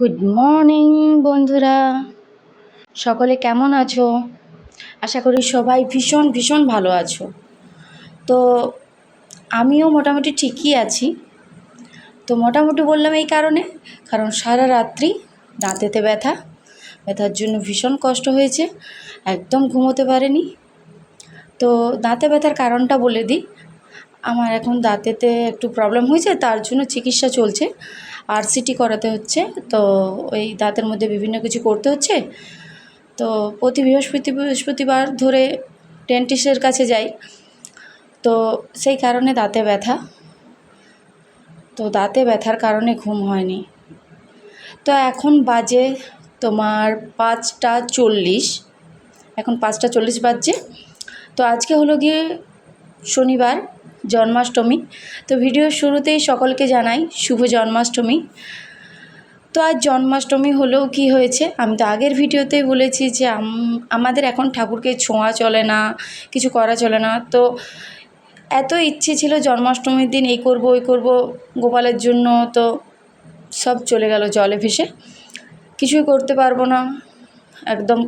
Good morning বন্ধুরা, সকলে কেমন আছো? আশা করি সবাই ভীষণ ভীষণ ভালো আছো। তো আমিও মোটামুটি ঠিকই আছি। তো মোটামুটি বললাম এই কারণ সারা রাত্রি দাঁতেতে ব্যথার জন্য ভীষণ কষ্ট হয়েছে, একদম ঘুমোতে পারিনি। তো দাঁতে ব্যথার কারণটা বলে দিই। আমার এখন দাঁতেতে একটু প্রবলেম হয়েছে, তার জন্য চিকিৎসা চলছে, আরসিটি করাতে হচ্ছে। তো ওই দাঁতের মধ্যে বিভিন্ন কিছু করতে হচ্ছে। তো প্রতি বৃহস্পতিবার ধরে ডেন্টিস্টের কাছে যাই। তো সেই কারণে দাঁতে ব্যথা, তো দাঁতে ব্যথার কারণে ঘুম হয়নি। তো এখন বাজে তোমার 5টা 40, এখন 5টা 40 বাজছে। তো আজকে হলো গিয়ে শনিবার, জন্মাষ্টমী। তো ভিডিওর শুরুতেই সকলকে জানাই শুভ জন্মাষ্টমী। তো আজ জন্মাষ্টমী হলেও কি হয়েছে, আমি তো আগের ভিডিওতেই বলেছি যে আমাদের এখন ঠাকুরকে ছোঁয়া চলে না, কিছু করা চলে না। তো এত ইচ্ছে ছিল জন্মাষ্টমীর দিন এই করব ওই করব গোপালের জন্য, তো সব চলে গেল জলে ভেসে, কিছুই করতে পারবো না। একদম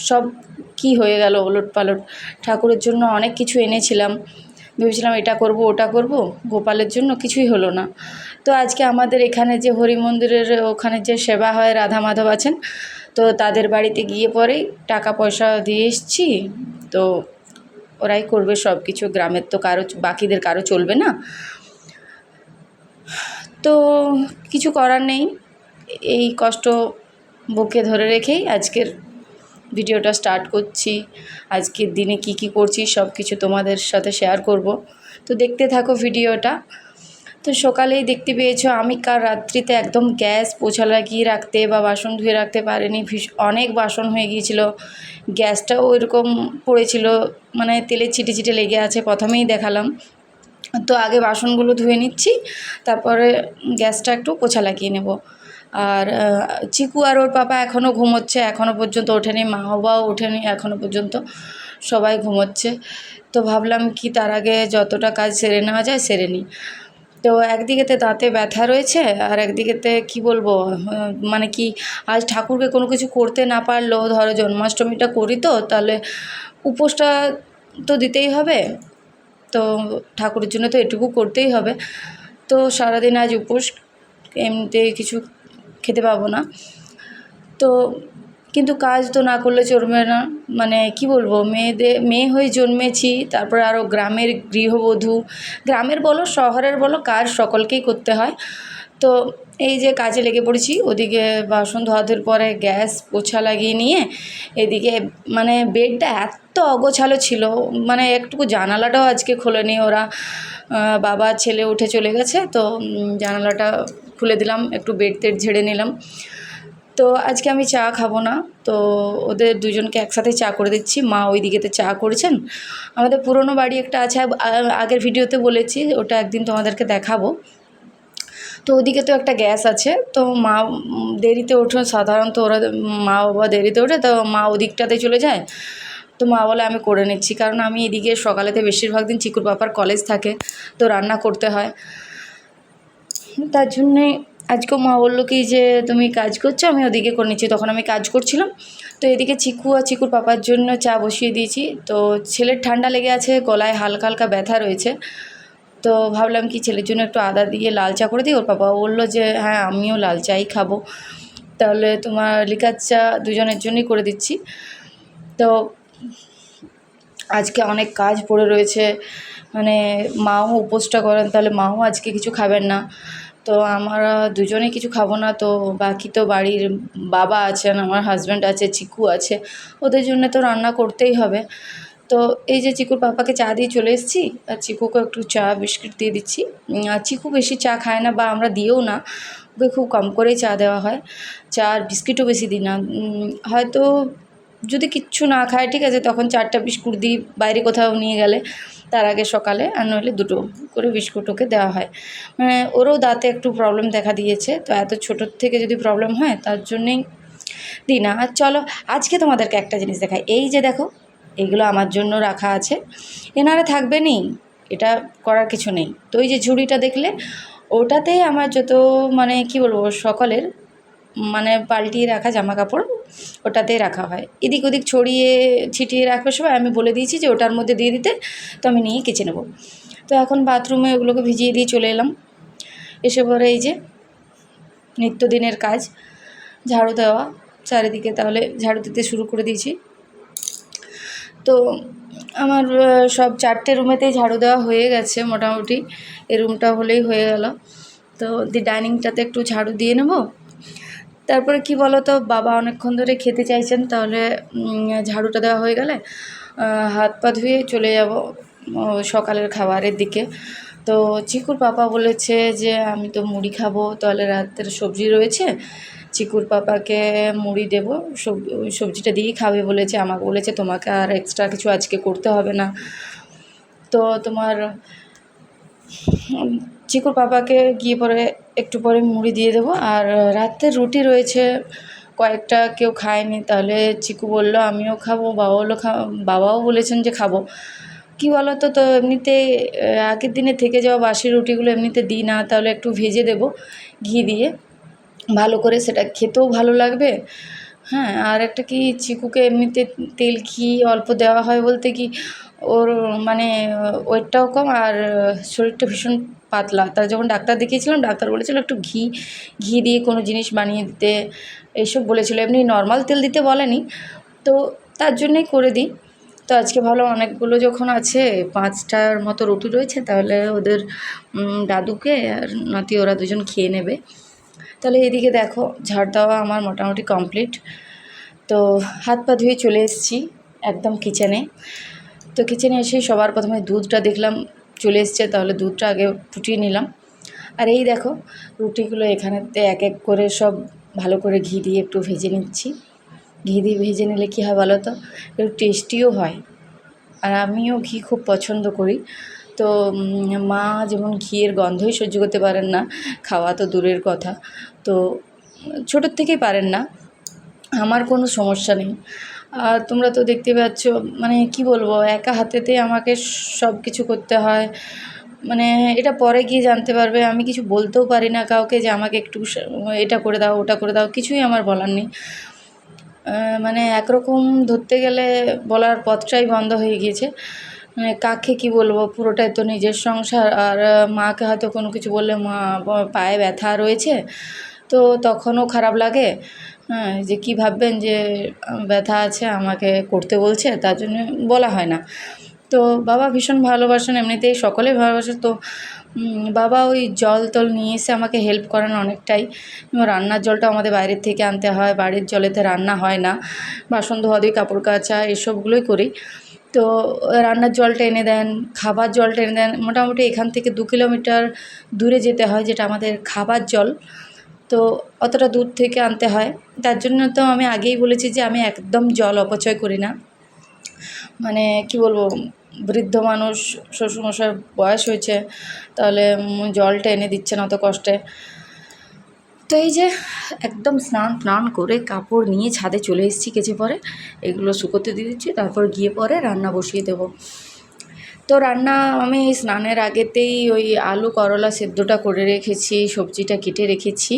সব কি হয়ে গেল ওলটপালট। ঠাকুরের জন্য অনেক কিছু এনেছিলাম, ভেবেছিলাম এটা করব ওটা করব, গোপালের জন্য কিছুই হলো না। তো আজকে আমাদের এখানে যে হরি মন্দিরের ওখানে যে সেবা হয়, রাধা মাধব আছেন, তো তাদের বাড়িতে গিয়ে পরেই টাকা পয়সা দিয়ে এসছি। তো ওরাই করবে সব কিছু, গ্রামের তো বাকিদের কারো চলবে না। তো কিছু করার নেই, এই কষ্ট বুকে ধরে রেখেই আজকের ভিডিওটা স্টার্ট করছি। আজকের দিনে কি কি করছি সব কিছু তোমাদের সাথে শেয়ার করব। তো দেখতে থাকো ভিডিওটা। তো সকালেই দেখতে পেয়েছো আমি কাল রাত্রিতে একদম গ্যাস পোছা লাগিয়ে রাখতে বা বাসন ধুয়ে রাখতে পারিনি, অনেক বাসন হয়ে গিয়েছিলো। গ্যাসটাও ওইরকম পড়েছিল, মানে তেলের ছিটে ছিটে লেগে আছে, প্রথমেই দেখালাম। তো আগে বাসনগুলো ধুয়ে নিচ্ছি, তারপরে গ্যাসটা একটু পোছা লাগিয়ে নেব। আর চিকু আর ওর পাপা এখনও ঘুমোচ্ছে, এখনও পর্যন্ত ওঠেনি, মা বাবাও ওঠেনি এখনও পর্যন্ত, সবাই ঘুমোচ্ছে। তো ভাবলাম কি তার আগে যতটা কাজ সেরে নেওয়া যায় সেরে নিই। তো একদিকেতে দাঁতে ব্যথা রয়েছে, আর একদিকেতে কি বলবো, মানে কি আজ ঠাকুরকে কোনো কিছু করতে না পারলেও, ধরো জন্মাষ্টমীটা করি তো তাহলে উপোসটা তো দিতেই হবে, তো ঠাকুরের জন্য তো এটুকু করতেই হবে। তো সারাদিন আজ উপোস, এমনিতে কিছু খেতে পাবো না। তো কিন্তু কাজ তো না করলে চলবে না, মানে কি বলবো, মেয়ে হয়ে জন্মেছি, তারপরে আরও গ্রামের গৃহবধূ, গ্রামের বলো শহরের বলো, কাজ সকলকেই করতে হয়। তো এই যে কাজে লেগে পড়েছি, ওদিকে বাসন ধোয়াধুয়ির পরে গ্যাস পোছা লাগিয়ে নিয়ে এদিকে মানে বেডটা এত অগোছালো ছিল, মানে একটুকু জানালাটাও আজকে খোলেনি ওরা, বাবা ছেলে উঠে চলে গেছে। তো জানালাটা খুলে দিলাম, একটু বেড টেড ঝেড়ে নিলাম। তো আজকে আমি চা খাবো না, তো ওদের দুজনকে একসাথে চা করে দিচ্ছি। মা ওই দিকেতে চা করেছেন। আমাদের পুরনো বাড়ি একটা আছে, আগের ভিডিওতে বলেছি, ওটা একদিন তোমাদেরকে দেখাবো। তো ওদিকে তো একটা গ্যাস আছে, তো মা দেরিতে ওঠে, সাধারণত ওরা মা বাবা দেরিতে ওঠে, তো মা ওদিকটাতে চলে যায়। তো মা বলে আমি করে নিচ্ছি, কারণ আমি এদিকে সকালেতে বেশিরভাগ দিন চিকুর পাপার কলেজ থাকে, তো রান্না করতে হয়। তার জন্যে আজকেও মা বললো কি যে তুমি কাজ করছো, আমি ওদিকে করে নিচ্ছি। তখন আমি কাজ করছিলাম, তো এদিকে চিকু আর চিকুর পাপার জন্য চা বসিয়ে দিয়েছি। তো ছেলের ঠান্ডা লেগে আছে, গলায় হালকা হালকা ব্যথা রয়েছে, তো ভাবলাম কি ছেলের জন্য একটু আদা দিয়ে লাল চা করে দিই। ওর পাপা বললো যে হ্যাঁ আমিও লাল চাই খাবো, তাহলে তোমার লিকার চা দুজনের জন্যই করে দিচ্ছি। তো আজকে অনেক কাজ পড়ে রয়েছে, মানে মাও উপোসটা করেন, তাহলে মাও আজকে কিছু খাবেন না, তো আমরা দুজনে কিছু খাবো না। তো বাকি তো বাড়ির বাবা আছেন, আমার হাজব্যান্ড আছে, চিকু আছে, ওদের জন্য তো রান্না করতেই হবে। তো এই যে চিকুর পাপাকে চা দিয়ে চলে এসেছি, আর চিকুকে একটু চা বিস্কিট দিয়ে দিচ্ছি। আর চিকু বেশি চা খায় না, বা আমরা দিয়েও না, ওকে খুব কম করেই চা দেওয়া হয়, চা আর বিস্কিটও বেশি দিই না। হয়তো যদি কিচ্ছু না খায় ঠিক আছে, তখন 4টা বিস্কুট দিই বাইরে কোথাও নিয়ে গেলে, তার আগে সকালে, আর নইলে 2টো করে বিস্কুট ওকে দেওয়া হয়। মানে ওরও দাঁতে একটু প্রবলেম দেখা দিয়েছে, তো এত ছোটোর থেকে যদি প্রবলেম হয় তার জন্যেই দিই না। আর চলো আজকে তোমাদেরকে একটা জিনিস দেখাই, এই যে দেখো এগুলো আমার জন্য রাখা আছে, এনারে থাকবে নি, এটা করার কিছু নেই। তো ওই যে ঝুড়িটা দেখলে, ওটাতে আমার যত মানে কি বলবো সকলের মানে পাল্টিয়ে রাখা জামা কাপড় ওটাতেই রাখা হয়, এদিক ওদিক ছড়িয়ে ছিটিয়ে রাখবার সময় আমি বলে দিয়েছি যে ওটার মধ্যে দিয়ে দিতে, তো আমি নিয়ে কেচে নেব। তো এখন বাথরুমে ওগুলোকে ভিজিয়ে দিয়ে চলে এলাম। এসে পরে এই যে নিত্যদিনের কাজ ঝাড়ু দেওয়া চারিদিকে, তাহলে ঝাড়ু দিতে শুরু করে দিয়েছি। তো আমার সব 4টে রুমেতেই ঝাড়ু দেওয়া হয়ে গেছে মোটামুটি, এই রুমটা হলেই হয়ে গেল। তো ডাইনিংটাতে একটু ঝাড়ু দিয়ে নেব। তারপরে কি বলো তো, বাবা অনেকক্ষণ ধরে খেতে চাইছেন, তাহলে ঝাড়ুটা দেওয়া হয়ে গেলে হাত পা ধুয়ে চলে যাব সকালের খাবারের দিকে। তো চিকুর পাপা বলেছে যে আমি তো মুড়ি খাবো, তাহলে রাতের সবজি রয়েছে, চিকুর পাপাকে মুড়ি দেবো, ওই সবজিটা দিয়েই খাবে বলেছে। আমাকে বলেছে তোমাকে আর এক্সট্রা কিছু আজকে করতে হবে না। তো তোমার চিকুর পাপাকে গিয়ে পরে একটু পরে মুড়ি দিয়ে দেবো। আর রাতের রুটি রয়েছে কয়েকটা, কেউ খায়নি, তাহলে চিকু বলল আমিও খাবো, বাবাও বলেছেন যে খাবো। কী বলো তো, তো এমনিতে আগের দিনে থেকে যাওয়া বাসি রুটিগুলো এমনিতে দিই না, তাহলে একটু ভেজে দেবো ঘি দিয়ে ভালো করে, সেটা খেতেও ভালো লাগবে। হ্যাঁ, আর একটা কি, চিকুকে এমনিতে তেল ঘি অল্প দেওয়া হয় বলতে কি ওর মানে ওয়েটটাও কম আর শরীরটা ভীষণ পাতলা। তার যখন ডাক্তার দেখিয়েছিলাম, ডাক্তার বলেছিল একটু ঘি দিয়ে কোনো জিনিস বানিয়ে দিতে, এইসব বলেছিল। এমনি নর্মাল তেল দিতে বলেনি, তো তার জন্যেই করে দিই। তো আজকে ভাবলাম অনেকগুলো যখন আছে, 5টার মতো রুটি রয়েছে, তাহলে ওদের দাদুকে আর নাতি ওরা দুজন খেয়ে নেবে। তাহলে এদিকে দেখো ঝাড় দেওয়া আমার মোটামুটি কমপ্লিট। তো হাত পা ধুয়ে চলে এসেছি একদম কিচেনে। তো কিচেনে এসেই সবার প্রথমে দুধটা দেখলাম চলে এসছে, তাহলে দুধটা আগে ফুটিয়ে নিলাম। আর এই দেখো রুটিগুলো এখানেতে এক এক করে সব ভালো করে ঘি দিয়ে একটু ভেজে নিচ্ছি। ঘি দিয়ে ভেজে নিলে কী হয় বলো তো, একটু টেস্টিও হয়। আর আমিও ঘি খুব পছন্দ করি। তো মা যেমন ঘিয়ের গন্ধই সহ্য করতে পারেন না, খাওয়া তো দূরের কথা, তো ছোটোর থেকেই পারেন না। আমার কোনো সমস্যা নেই। আর তোমরা তো দেখতে পাচ্ছ, মানে কি বলবো, একা হাতেতে আমাকে সব কিছু করতে হয়। মানে এটা পরে গিয়ে জানতে পারবে, আমি কিছু বলতেও পারি না কাউকে যে আমাকে একটু এটা করে দাও, ওটা করে দাও, কিছুই আমার বলার নেই। মানে একরকম ধরতে গেলে বলার পথটাই বন্ধ হয়ে গিয়েছে। মানে কাকে কী বলবো, পুরোটাই তো নিজের সংসার। আর মাকে হয়তো কোনো কিছু বললে মা পায়ে ব্যথা রয়েছে, তো তখনও খারাপ লাগে। হ্যাঁ, যে কী ভাববেন যে ব্যথা আছে আমাকে করতে বলছে, তার জন্য বলা হয় না। তো বাবা ভীষণ ভালোবাসেন, এমনিতেই সকলেই ভালোবাসে। তো বাবা ওই জল টল নিয়ে এসে আমাকে হেল্প করেন অনেকটাই। রান্নার জলটা আমাদের বাইরের থেকে আনতে হয়, বাড়ির জলেতে রান্না হয় না। বাসন ধোয়াধুয়ি, কাপড় কাচা এসবগুলোই করি। তো রান্নার জলটা এনে দেন, খাবার জলটা এনে দেন। মোটামুটি এখান থেকে 2 কিলোমিটার দূরে যেতে হয়, যেটা আমাদের খাবার জল। তো অতটা দূর থেকে আনতে হয়। তার জন্য তো আমি আগেই বলেছি যে আমি একদম জল অপচয় করি না। মানে কি বলবো, বৃদ্ধ মানুষ, শ্বশুরমশাইয়ের বয়স হয়েছে, তাহলে জলটা এনে দিচ্ছেন অত কষ্টে। তো এই যে একদম স্নান করে কাপড় নিয়ে ছাদে চলে এসেছি, কেচে পরে এগুলো শুকোতে দিয়ে দিচ্ছি, তারপর গিয়ে পরে রান্না বসিয়ে দেবো। তো রান্না আমি স্নানের আগেতেই ওই আলু করলা সেদ্ধটা করে রেখেছি, সবজিটা কেটে রেখেছি।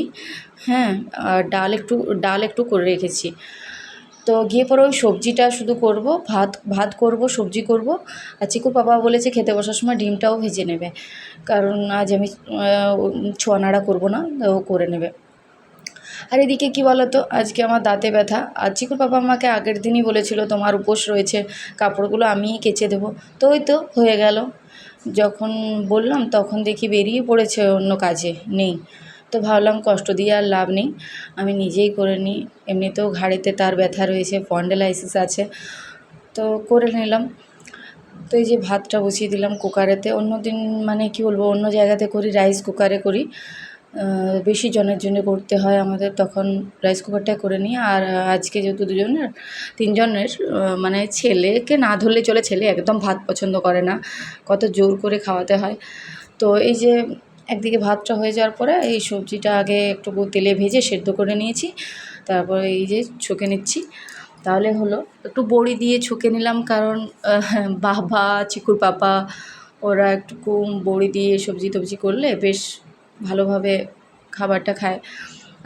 হ্যাঁ, আর ডাল একটু করে রেখেছি। তো গিয়ে পরে ওই সবজিটা শুধু করব, ভাত করব, সবজি করব। আর চিকুর বাবা বলেছে খেতে বসার সময় ডিমটাও ভেজে নেবে, কারণ আজ আমি ছোঁয়া নাড়া করবো না, ও করে নেবে। আর এদিকে কী বলো তো, আজকে আমার দাঁতে ব্যথা। আর চিকুর বাবা আমাকে আগের দিনই বলেছিল তোমার উপোস রয়েছে, কাপড়গুলো আমিই কেচে দেবো। তো ওই তো হয়ে গেল। যখন বললাম তখন দেখি বেরিয়ে পড়েছে অন্য কাজে, নেই। তো ভাবলাম কষ্ট দিয়ে আর লাভ নেই, আমি নিজেই করে নিই। এমনিতেও ঘাড়েতে তার ব্যথা রয়েছে, স্পন্ডেলাইটিস আছে, তো করে নিলাম। তো এই যে ভাতটা বসিয়ে দিলাম কুকারেতে। অন্য দিন মানে কি বলবো, অন্য জায়গাতে করি, রাইস কুকারে করি। বেশি জনের জন্য করতে হয় আমাদের, তখন রাইস কুকারটায় করে নিই। আর আজকে যেহেতু 3 জনের, মানে ছেলেকে না ধরলে চলে, ছেলে একদম ভাত পছন্দ করে না, কত জোর করে খাওয়াতে হয়। তো এই যে একদিকে ভাতটা হয়ে যাওয়ার পরে এই সবজিটা আগে একটু তেলে ভেজে সেদ্ধ করে নিয়েছি, তারপরে এই যে ছকে নিচ্ছি, তাহলে হলো। একটু বড়ি দিয়ে ছকে নিলাম, কারণ বাবা, চিকুর পাপা ওরা একটু বড়ি দিয়ে সবজি টবজি করলে বেশ ভালোভাবে খাবারটা খায়।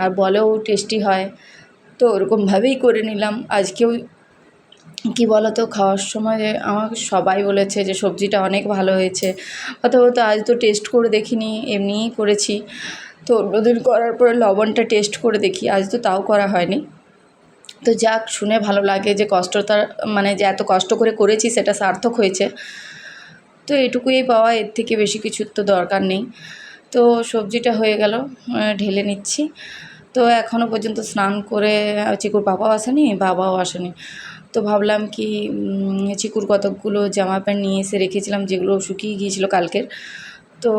আর বলেও টেস্টি হয়, তো ওরকমভাবেই করে নিলাম। আজকেও কী বলো তো, খাওয়ার সময় আমাকে সবাই বলেছে যে সবজিটা অনেক ভালো হয়েছে। অথবা আজ তো টেস্ট করে দেখিনি, এমনিই করেছি। তো অন্যদিন করার পরে লবণটা টেস্ট করে দেখি, আজ তো তাও করা হয়নি। তো যাক, শুনে ভালো লাগে যে কষ্টটা, মানে যে এত কষ্ট করে করেছি সেটা সার্থক হয়েছে। তো এটুকুই পাওয়া, এর থেকে বেশি কিছুর তো দরকার নেই। তো সবজিটা হয়ে গেল, ঢেলে নিচ্ছি। তো এখনও পর্যন্ত স্নান করে চিকুর পাপাও আসেনি, বাবাও আসেনি। তো ভাবলাম কি চিকুর কতকগুলো জামা প্যান্ট নিয়ে এসে রেখেছিলাম, যেগুলো শুকিয়ে গিয়েছিলো কালকের। তো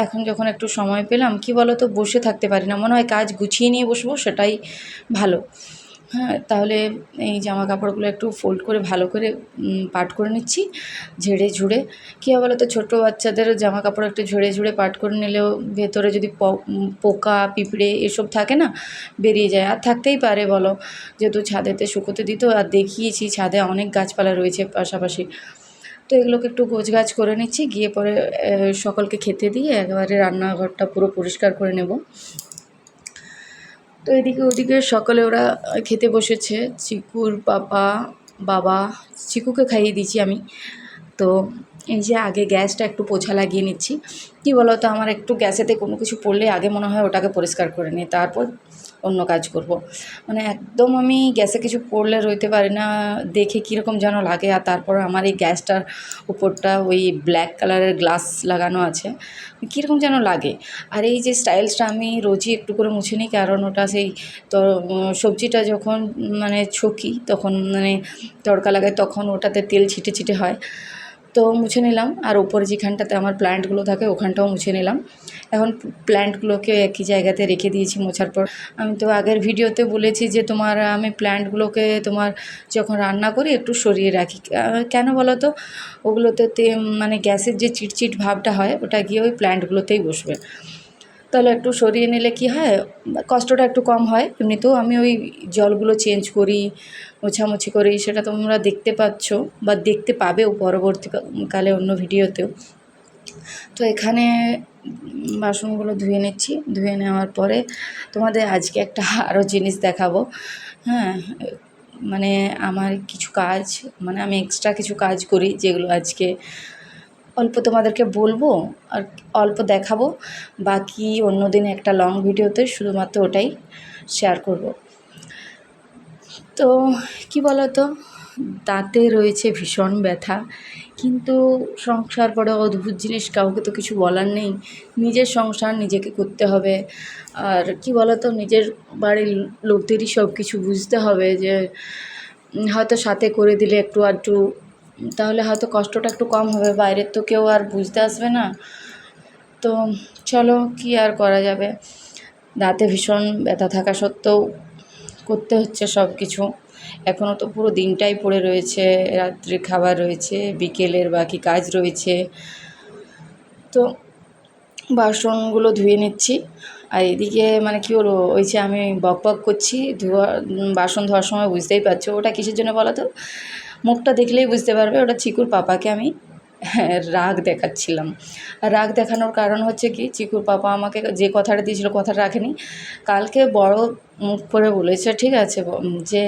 এখন যখন একটু সময় পেলাম, কি বলো তো, বসে থাকতে পারি না, মনে হয় কাজ গুছিয়ে নিয়ে বসবো, সেটাই ভালো। হ্যাঁ, তাহলে এই জামা কাপড়গুলো একটু ফোল্ড করে ভালো করে পাট করে নিচ্ছি, ঝেড়ে ঝুড়ে। কী হয় বলো তো, ছোটো বাচ্চাদের জামা কাপড় একটু ঝেড়ে ঝুড়ে পাট করে নিলেও ভেতরে যদি পোকা পিঁপড়ে এসব থাকে না, বেরিয়ে যায়। আর থাকতেই পারে বলো, যেহেতু ছাদেতে শুকোতে দিত, আর দেখিয়েছি ছাদে অনেক গাছপালা রয়েছে পাশাপাশি। তো এগুলোকে একটু গোছগাছ করে নিচ্ছি, গিয়ে পরে সকলকে খেতে দিয়ে একেবারে রান্নাঘরটা পুরো পরিষ্কার করে নেব। তো এদিকে ওদিকে সকালে ওরা খেতে বসেছে, চিকুর পাপা, বাবা। চিকুকে খাইয়ে দিয়েছি আমি। তো এই যে আগে গ্যাসটা একটু পোছা লাগিয়ে নিচ্ছি। কী বলো তো, আমার একটু গ্যাসেতে কোনো কিছু পড়লে আগে মনে হয় ওটাকে পরিষ্কার করে নিই, তারপর অন্য কাজ করব। মানে একদম আমি গ্যাসে কিছু পড়লে রইতে পারি না, দেখে কীরকম যেন লাগে। আর তারপর আমার এই গ্যাসটার উপরটা ওই ব্ল্যাক কালারের গ্লাস লাগানো আছে, কীরকম যেন লাগে। আর এই যে স্টাইলসটা আমি রোজই একটু করে মুছে নিই, কারণ ওটা সেই তো সবজিটা যখন মানে ছকি, তখন মানে তড়কা লাগাই, তখন ওটাতে তেল ছিটে ছিটে হয়। তো মুছে নিলাম, আর ওপরে যেখানটাতে আমার প্ল্যান্টগুলো থাকে ওখানটাও মুছে নিলাম। এখন প্ল্যান্টগুলোকে একই জায়গাতে রেখে দিয়েছি মোছার পর। আমি তো আগের ভিডিওতে বলেছি যে আমি প্ল্যান্টগুলোকে যখন রান্না করি একটু সরিয়ে রাখি। কেন বলো তো, ওগুলোতে মানে গ্যাসের যে চিটচিট ভাবটা হয়, ওটা গিয়ে ওই প্ল্যান্টগুলোতেই বসবে। তাহলে একটু সরিয়ে নিলে কি হয়, কষ্টটা একটু কম হয়। এমনিতেও আমি ওই জলগুলো চেঞ্জ করি, মোছামুছি করি, সেটা তোমরা দেখতে পাচ্ছ বা দেখতে পাবেও পরবর্তীকালে অন্য ভিডিওতেও। তো এখানে বাসনগুলো ধুয়ে নিচ্ছি, ধুয়ে নেওয়ার পরে তোমাদের আজকে একটা আরও জিনিস দেখাবো। হ্যাঁ, মানে আমার কিছু কাজ, মানে আমি এক্সট্রা কিছু কাজ করি, যেগুলো আজকে অল্প তোমাদেরকে বলবো আর অল্প দেখাবো। বাকি অন্য দিন একটা লং ভিডিওতে শুধুমাত্র ওটাই শেয়ার করব। তো কি বলো তো, দাঁতে রয়েছে ভীষণ ব্যথা, কিন্তু সংসার বড় অদ্ভুত জিনিস, কাউকে তো কিছু বলার নেই। নিজের সংসার নিজেকে করতে হবে। আর কি বলো তো, নিজের বাড়ির লোকদেরই সব কিছু বুঝতে হবে, যে হয়তো সাথে করে দিলে একটু আধটু, তাহলে হয়তো কষ্টটা একটু কম হবে, বাইরের তো কেউ আর বুঝতে আসবে না। তো চলো, কি আর করা যাবে, দাঁতে ভীষণ ব্যথা থাকা সত্ত্বেও করতে হচ্ছে সব কিছু। এখনও তো পুরো দিনটাই পড়ে রয়েছে, রাত্রির খাবার রয়েছে, বিকেলের বাকি কাজ রয়েছে। তো বাসনগুলো ধুয়ে নিচ্ছি। আর এদিকে মানে কী বলবো, ওই যে আমি বক করছি, বাসন ধোয়ার সময় বুঝতেই পারছো ওটা কিসের জন্য বলো তো, মুখটা দেখলেই বুঝতে পারবে, ওটা চিকুর পাপাকে আমি রাগ দেখাচ্ছিলাম। আর রাগ দেখানোর কারণ হচ্ছে কি, চিকুর পাপা আমাকে যে কথাটা দিয়েছিল কথাটা রাখেনি। কালকে বড় মুখ করে বলেছে, ঠিক আছে, যে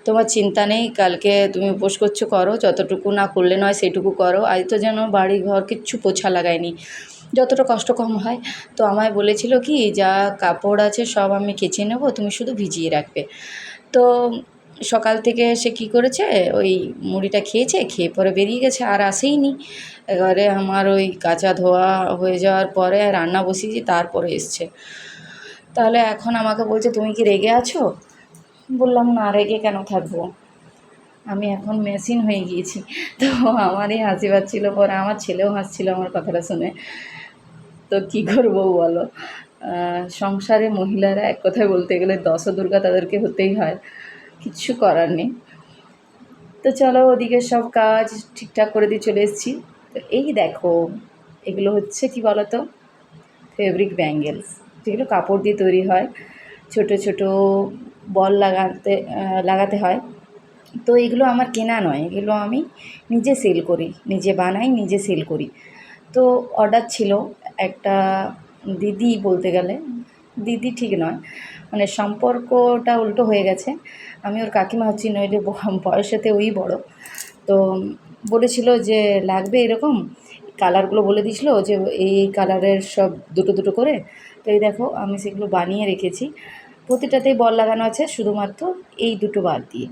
তোমার চিন্তা নেই, কালকে তুমি উপোস করছো, করো, যতটুকু না করলে নয় সেটুকু করো। আজ তো যেন বাড়ি ঘর কিচ্ছু পোছা লাগায়নি, যতটা কষ্ট কম হয়। তো আমায় বলেছিল কি, যা কাপড় আছে সব আমি কেচে নেবো, তুমি শুধু ভিজিয়ে রাখবে। তো সকাল থেকে সে কী করেছে, ওই মুড়িটা খেয়েছে, খেয়ে পরে বেরিয়ে গেছে, আর আসেইনি। এবারে আমার ওই কাচা ধোয়া হয়ে যাওয়ার পরে রান্না বসিয়েছি, তারপরে এসছে। তাহলে এখন আমাকে বলছে, তুমি কি রেগে আছো? বললাম, না, রেগে কেন থাকবো, আমি এখন মেশিন হয়ে গিয়েছি। তো আমারই হাসি পাচ্ছিল, পরে আমার ছেলেও হাসছিল আমার কথাটা শুনে। তো কী করবো বলো, সংসারে মহিলারা এক কথায় বলতে গেলে দশদুর্গা, তাদেরকে হতেই হয়, কিচ্ছু করার নেই। তো চলো, ওদিকে সব কাজ ঠিকঠাক করে দিয়ে চলে এসেছি। তো এই দেখো, এগুলো হচ্ছে কি বলো তো, ফেব্রিক ব্যাঙ্গেলস, যেগুলো কাপড় দিয়ে তৈরি হয়, ছোট ছোট বল লাগাতে হয়। তো এগুলো আমার কেনা নয়, এগুলো আমি নিজে সেল করি, নিজে বানাই, নিজে সেল করি। তো অর্ডার ছিল একটা দিদি, বলতে গেলে দিদি ঠিক নয়, মানে সম্পর্কটা উল্টো হয়ে গেছে। আমি ওর কাকিমা হচ্ছি, নইলে বয়সেতে ওই বড়। তো বলেছিল যে লাগবে এরকম, কালারগুলো বলে দিয়েছিল যে এই কালারের সব দুটো দুটো করে। তো এই দেখো আমি সেগুলো বানিয়ে রেখেছি। প্রতিটাতেই বল লাগানো আছে, শুধুমাত্র এই দুটো বাদ দিয়ে,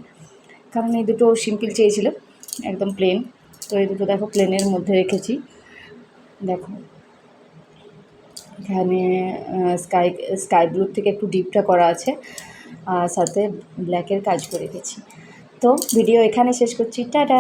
কারণ এই দুটো সিম্পল চেয়েছিল, একদম প্লেন। তো এই দুটো দেখো প্লেনের মধ্যে রেখেছি। দেখো এখানে স্কাই স্কাই ব্লুর থেকে একটু ডিপটা করা আছে, আর সাথে ব্ল্যাকের কাজ করে রেখেছি। তো ভিডিও এখানে শেষ করছি, টাটা।